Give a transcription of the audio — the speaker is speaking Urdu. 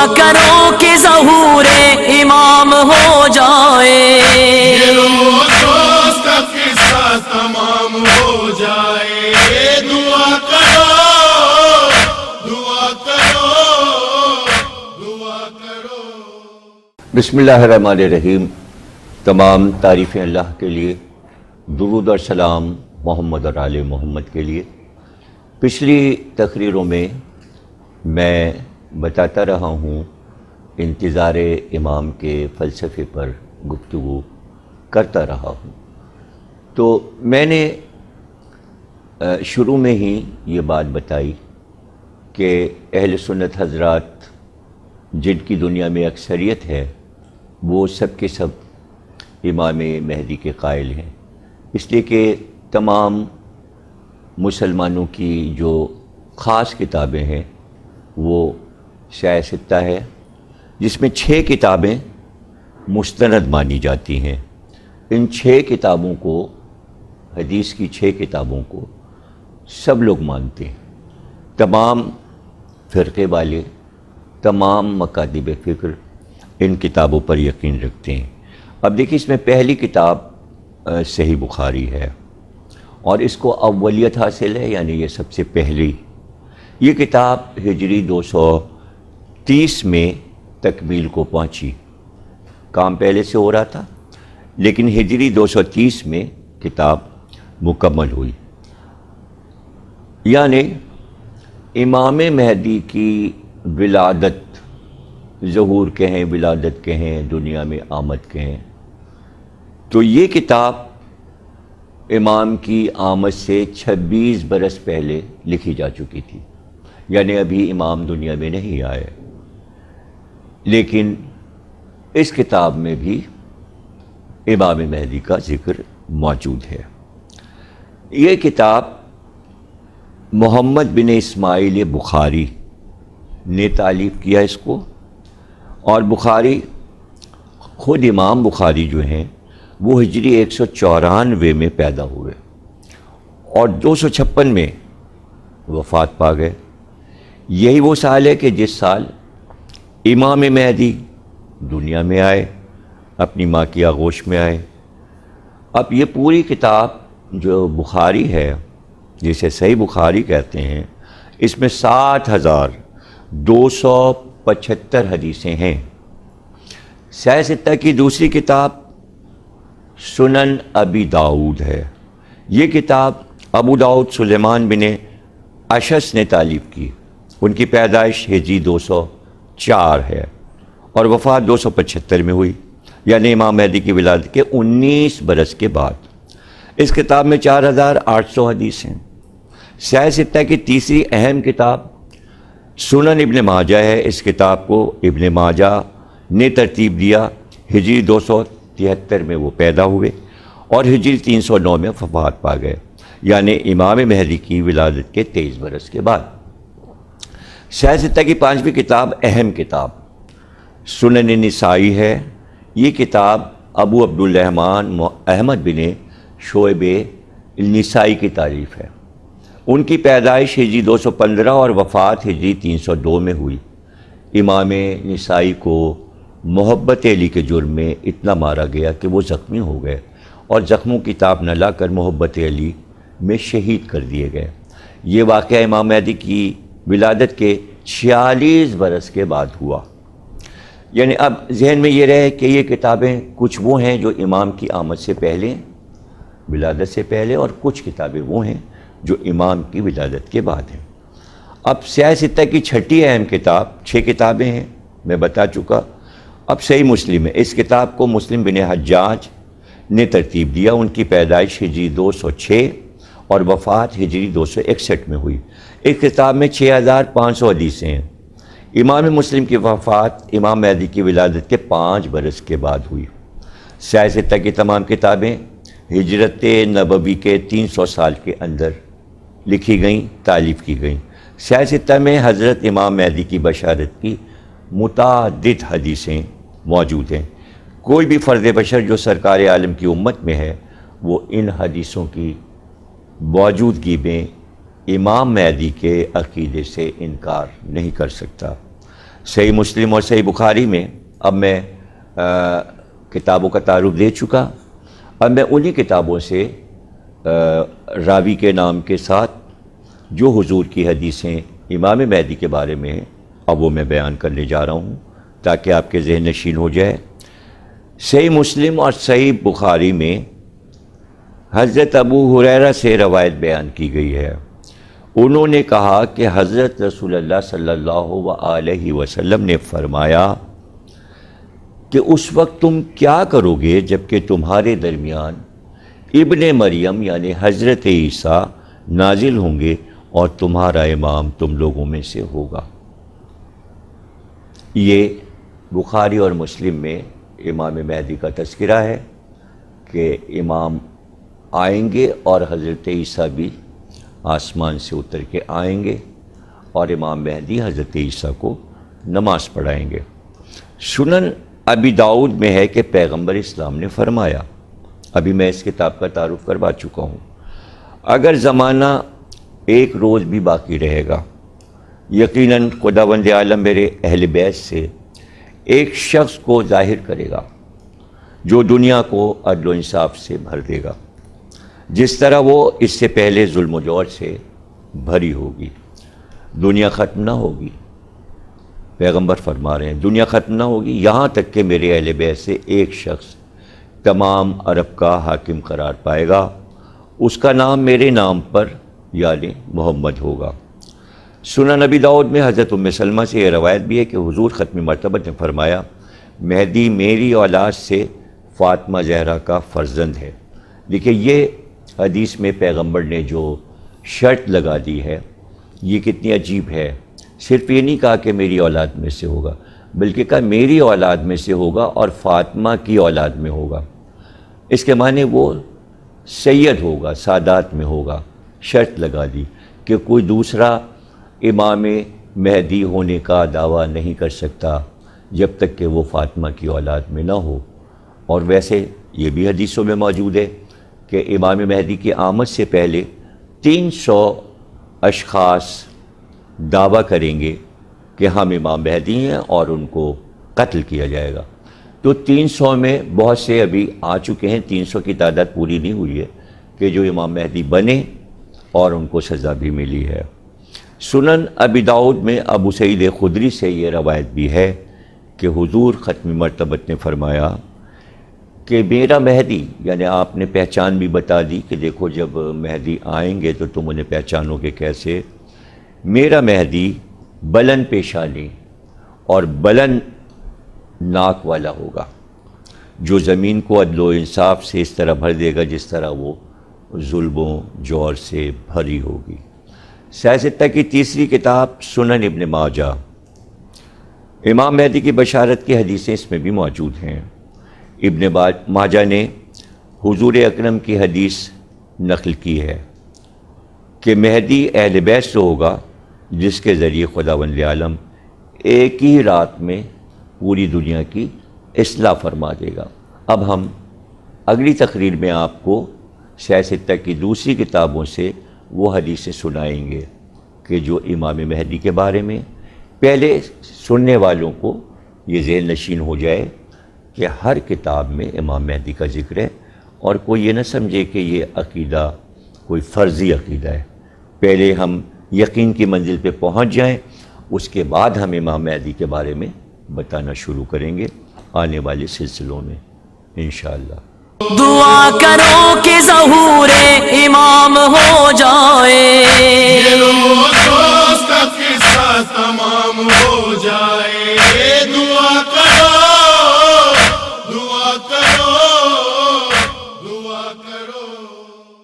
کرو کہ ظہور امام ہو جائے، دوست کا قصہ تمام ہو جائے، دعا کرو دعا کرو دعا کرو۔ بسم اللہ الرحمن الرحیم۔ تمام تعریفیں اللہ کے لیے، درود اور سلام محمد اور آل محمد کے لیے۔ پچھلی تقریروں میں میں بتاتا رہا ہوں، انتظار امام کے فلسفے پر گفتگو کرتا رہا ہوں۔ تو میں نے شروع میں ہی یہ بات بتائی کہ اہل سنت حضرات جن کی دنیا میں اکثریت ہے، وہ سب کے سب امام مہدی کے قائل ہیں، اس لیے کہ تمام مسلمانوں کی جو خاص کتابیں ہیں وہ شائع ستہ ہے، جس میں 6 کتابیں مستند مانی جاتی ہیں۔ ان 6 کتابوں کو، حدیث کی 6 کتابوں کو سب لوگ مانتے ہیں، تمام فرقے والے، تمام مکاتب فکر ان کتابوں پر یقین رکھتے ہیں۔ اب دیکھیں، اس میں پہلی کتاب صحیح بخاری ہے، اور اس کو اولیت حاصل ہے، یعنی یہ سب سے پہلی۔ یہ کتاب ہجری 230 میں تکمیل کو پہنچی، کام پہلے سے ہو رہا تھا، لیکن ہجری 230 میں کتاب مکمل ہوئی۔ یعنی امام مہدی کی ولادت، ظہور کہیں، ولادت کہیں، دنیا میں آمد کہیں، تو یہ کتاب امام کی آمد سے 26 برس پہلے لکھی جا چکی تھی، یعنی ابھی امام دنیا میں نہیں آئے، لیکن اس کتاب میں بھی امام مہدی کا ذکر موجود ہے۔ یہ کتاب محمد بن اسماعیل بخاری نے تالیف کیا اس کو، اور بخاری خود امام بخاری جو ہیں وہ ہجری 194 میں پیدا ہوئے اور 256 میں وفات پا گئے۔ یہی وہ سال ہے کہ جس سال امام مہدی دنیا میں آئے، اپنی ماں کی آغوش میں آئے۔ اب یہ پوری کتاب جو بخاری ہے، جسے صحیح بخاری کہتے ہیں، اس میں 60,275 حدیثیں ہیں۔ شائع ستہ کی دوسری کتاب سنن ابی داؤد ہے۔ یہ کتاب ابو داؤد سلیمان بن اشعث نے تالیف کی۔ ان کی پیدائش ہجری 204 ہے اور وفات 275 میں ہوئی، یعنی امام مہدی کی ولادت کے 19 برس کے بعد۔ اس کتاب میں 4,800 حدیث ہیں۔ شائع ستہ کی تیسری اہم کتاب سنن ابن ماجہ ہے۔ اس کتاب کو ابن ماجہ نے ترتیب دیا۔ ہجری 273 میں وہ پیدا ہوئے اور ہجری 309 میں وفات پا گئے، یعنی امام مہدی کی ولادت کے 23 برس کے بعد۔ شائع ستہ کی 5ویں کتاب اہم کتاب سنن نسائی ہے۔ یہ کتاب ابو عبدالرحمن احمد بن شعیب النسائی کی تالیف ہے۔ ان کی پیدائش ہجری 215 اور وفات ہجری 302 میں ہوئی۔ امام نسائی کو محبت علی کے جرم میں اتنا مارا گیا کہ وہ زخمی ہو گئے اور زخموں کی تاب نہ لا کر محبت علی میں شہید کر دیے گئے۔ یہ واقعہ امام مہدی کی ولادت کے 46 برس کے بعد ہوا۔ یعنی اب ذہن میں یہ رہے کہ یہ کتابیں کچھ وہ ہیں جو امام کی آمد سے پہلے، ولادت سے پہلے، اور کچھ کتابیں وہ ہیں جو امام کی ولادت کے بعد ہیں۔ اب شائع ستہ کی 6ٹھی اہم کتاب، 6 کتابیں ہیں، میں بتا چکا۔ اب صحیح مسلم ہے۔ اس کتاب کو مسلم بن حجاج نے ترتیب دیا۔ ان کی پیدائش ہجری 206 اور وفات ہجری 261 میں ہوئی۔ اس کتاب میں 6,500 حدیثیں ہیں۔ امام مسلم کی وفات امام مہدی کی ولادت کے 5 برس کے بعد ہوئی۔ شائع ستہ کی تمام کتابیں ہجرت نبوی کے 300 سال کے اندر لکھی گئیں، تالیف کی گئیں۔ شائع ستہ میں حضرت امام مہدی کی بشارت کی متعدد حدیثیں موجود ہیں۔ کوئی بھی فرد بشر جو سرکار عالم کی امت میں ہے، وہ ان حدیثوں کی موجودگی میں امام مہدی کے عقیدے سے انکار نہیں کر سکتا۔ صحیح مسلم اور صحیح بخاری میں اب میں کتابوں کا تعارف دے چکا، اب میں انہی کتابوں سے راوی کے نام کے ساتھ جو حضور کی حدیثیں امام مہدی کے بارے میں ہیں اب وہ میں بیان کرنے جا رہا ہوں تاکہ آپ کے ذہن نشین ہو جائے۔ صحیح مسلم اور صحیح بخاری میں حضرت ابو ہریرہ سے روایت بیان کی گئی ہے، انہوں نے کہا کہ حضرت رسول اللہ صلی اللہ علیہ وسلم نے فرمایا کہ اس وقت تم کیا کرو گے جب کہ تمہارے درمیان ابن مریم یعنی حضرت عیسیٰ نازل ہوں گے اور تمہارا امام تم لوگوں میں سے ہوگا۔ یہ بخاری اور مسلم میں امام مہدی کا تذکرہ ہے کہ امام آئیں گے اور حضرت عیسیٰ بھی آسمان سے اتر کے آئیں گے اور امام مہدی حضرت عیسیٰ کو نماز پڑھائیں گے۔ سنن ابی داؤد میں ہے کہ پیغمبر اسلام نے فرمایا، ابھی میں اس کتاب کا تعارف کروا چکا ہوں، اگر زمانہ ایک روز بھی باقی رہے گا یقیناً خداوند عالم میرے اہل بیت سے ایک شخص کو ظاہر کرے گا جو دنیا کو عدل و انصاف سے بھر دے گا، جس طرح وہ اس سے پہلے ظلم و جور سے بھری ہوگی۔ دنیا ختم نہ ہوگی، پیغمبر فرما رہے ہیں دنیا ختم نہ ہوگی یہاں تک کہ میرے اہل بیت سے ایک شخص تمام عرب کا حاکم قرار پائے گا، اس کا نام میرے نام پر یعنی محمد ہوگا۔ سنن نبی داؤد میں حضرت ام سلمہ سے یہ روایت بھی ہے کہ حضور ختم مرتبہ نے فرمایا، مہدی میری اولاد سے فاطمہ زہرا کا فرزند ہے۔ دیکھیے یہ حدیث میں پیغمبر نے جو شرط لگا دی ہے یہ کتنی عجیب ہے، صرف یہ نہیں کہا کہ میری اولاد میں سے ہوگا بلکہ کہا میری اولاد میں سے ہوگا اور فاطمہ کی اولاد میں ہوگا۔ اس کے معنی وہ سید ہوگا، سادات میں ہوگا۔ شرط لگا دی کہ کوئی دوسرا امام مہدی ہونے کا دعویٰ نہیں کر سکتا جب تک کہ وہ فاطمہ کی اولاد میں نہ ہو۔ اور ویسے یہ بھی حدیثوں میں موجود ہے کہ امام مہدی کی آمد سے پہلے 300 اشخاص دعویٰ کریں گے کہ ہم امام مہدی ہیں اور ان کو قتل کیا جائے گا۔ تو 300 میں بہت سے ابھی آ چکے ہیں، 300 کی تعداد پوری نہیں ہوئی ہے کہ جو امام مہدی بنے اور ان کو سزا بھی ملی ہے۔ سنن ابی داؤد میں ابو سعید خدری سے یہ روایت بھی ہے کہ حضور ختم مرتبت نے فرمایا کہ میرا مہدی، یعنی آپ نے پہچان بھی بتا دی کہ دیکھو جب مہدی آئیں گے تو تم انہیں پہچانو گے کیسے، میرا مہدی بلند پیشانی اور بلند ناک والا ہوگا جو زمین کو عدل و انصاف سے اس طرح بھر دے گا جس طرح وہ ظلموں جور سے بھری ہوگی۔ سیاستہ کی تیسری کتاب سنن ابن ماجہ، امام مہدی کی بشارت کی حدیثیں اس میں بھی موجود ہیں۔ ابن ماجہ نے حضور اکرم کی حدیث نقل کی ہے کہ مہدی اہل بیت سے ہوگا جس کے ذریعے خداوند عالم ایک ہی رات میں پوری دنیا کی اصلاح فرما دے گا۔ اب ہم اگلی تقریر میں آپ کو سیاستہ کی دوسری کتابوں سے وہ حدیثیں سنائیں گے کہ جو امام مہدی کے بارے میں پہلے سننے والوں کو یہ ذہن نشین ہو جائے کہ ہر کتاب میں امام مہدی کا ذکر ہے اور کوئی یہ نہ سمجھے کہ یہ عقیدہ کوئی فرضی عقیدہ ہے۔ پہلے ہم یقین کی منزل پہ پہنچ جائیں، اس کے بعد ہم امام مہدی کے بارے میں بتانا شروع کریں گے آنے والے سلسلوں میں انشاءاللہ۔ دعا کرو کہ ظہور امام ہو جائے۔